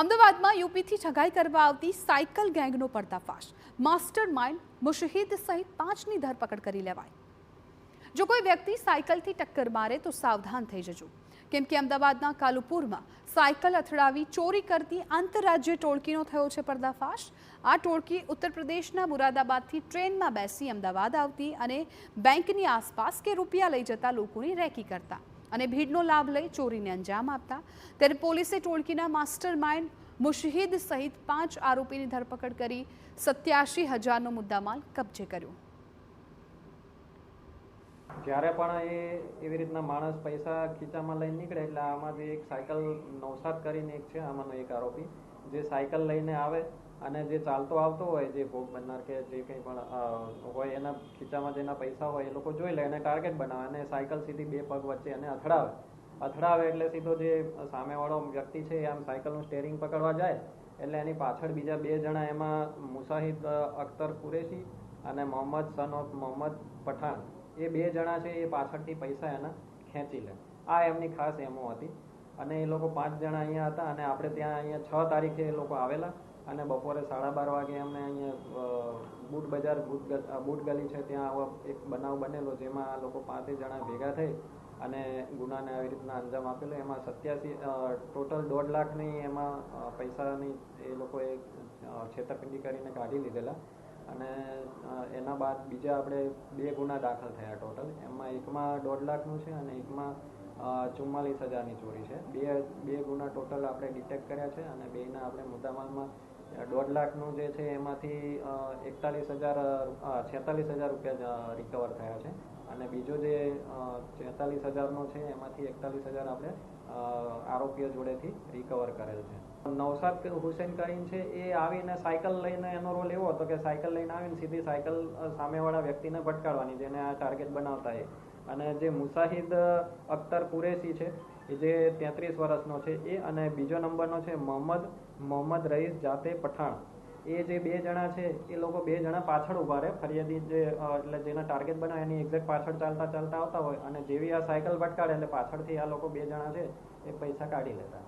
અમદાવાદમાં યુપીથી ઠગાઈ કરવા આવતી સાયકલ ગેંગનો પર્દાફાશ. માસ્ટર માઇન્ડ મુશહિદ સહિત 5ની ધરપકડ કરી લેવાઈ. જો કોઈ વ્યક્તિ સાયકલથી ટક્કર મારે તો સાવધાન થઈ જજો, કેમ કે અમદાવાદના કાલુપુરમાં સાયકલ અથડાવી ચોરી કરતી આંતરરાજ્ય ટોળકીનો થયો છે પર્દાફાશ. આ ટોળકી ઉત્તર પ્રદેશના મુરાદાબાદથી ટ્રેનમાં બેસી અમદાવાદ આવતી અને બેંકની આસપાસ કે રૂપિયા લઈ જતા લોકોની રેકી કરતા અને ભીડનો લાભ લઈ ચોરીને અંજામ આપતા. ત્યારે પોલીસે ટોળકીના માસ્ટર માઇન્ડ મુશહિદ સહિત 5 આરોપીની ધરપકડ કરી 87,000નો મુદ્દામાલ કબજે કર્યો. જ્યારે પણ એવી રીતના માણસ પૈસા ખીચામાં લઈને નીકળે એટલે આમાંથી એક સાયકલ નવસાદ કરીને એક છે, આમાંનો એક આરોપી જે સાયકલ લઈને આવે અને જે ચાલતો આવતો હોય, જે ભોગ બનનાર કે જે કંઈ પણ હોય એના ખીચામાં જેના પૈસા હોય એ લોકો જોઈ લે અને ટાર્ગેટ બનાવે અને સાયકલ સીધી બે પગ વચ્ચે એને અથડાવે એટલે સીધો જે સામેવાળો વ્યક્તિ છે એ આમ સાયકલનું સ્ટેરિંગ પકડવા જાય એટલે એની પાછળ બીજા 2 જણા, એમાં મુસાહિદ અખ્તર કુરેશી અને મોહમ્મદ સન ઓફ મોહમ્મદ પઠાણ, એ 2 જણા છે એ પાછળથી પૈસા એના ખેંચી લે. આ એમની ખાસ એમો હતી. અને એ લોકો 5 જણા અહીંયા હતા અને આપણે ત્યાં અહીંયા 6 તારીખે એ લોકો આવેલા અને બપોરે 12:30 વાગે અમને અહીંયા બૂટ બજાર બૂટ ગલી છે ત્યાં એક બનાવ બનેલો, જેમાં આ લોકો 5 જણા ભેગા થઈ અને ગુનાને આવી રીતના અંજામ આપેલો. એમાં 87 ટોટલ 1.5 લાખની એમાં પૈસાની એ લોકોએ છેતરપિંડી કરીને કાઢી લીધેલા. અને એના બાદ બીજા આપણે 2 ગુના દાખલ થયા ટોટલ. એમાં એકમાં 1.5 લાખનું છે અને એકમાં 44,000ની ચોરી છે. બે ગુના ટોટલ આપણે ડિટેક્ટ કર્યા છે અને બેના આપણે મુદ્દામાલમાં 1.5 લાખનું જે છે એમાંથી 46,000 રૂપિયા રિકવર થયા છે અને બીજો જે 46,000નો છે એમાંથી 41,000 આપણે આરોપીઓ જોડેથી રિકવર કરેલ છે. નવસાદ હુસેન કરીને છે એ આવીને સાયકલ લઈને, એનો રોલ એવો હતો કે સાયકલ લઈને આવીને સીધી સાયકલ સામેવાળા વ્યક્તિને ભટકાડવાની, જેને આ ટાર્ગેટ બનાવતા એ. અને જે મુસાહિદ અખ્તર કુરેશી છે એ જે 33 વર્ષનો છે એ, અને બીજો નંબરનો છે મોહમ્મદ રઈસ જાતે પઠાણ, એ જે 2 જણા છે એ લોકો 2 જણા પાછળ ઊભા રહે. ફરિયાદી જે એટલે જેના ટાર્ગેટ બનાવે એની એક્ઝેક્ટ પાછળ ચાલતા આવતા હોય અને જેવી આ સાયકલ ભટકાડે એટલે પાછળથી આ લોકો 2 જણા છે એ પૈસા કાઢી લેતા.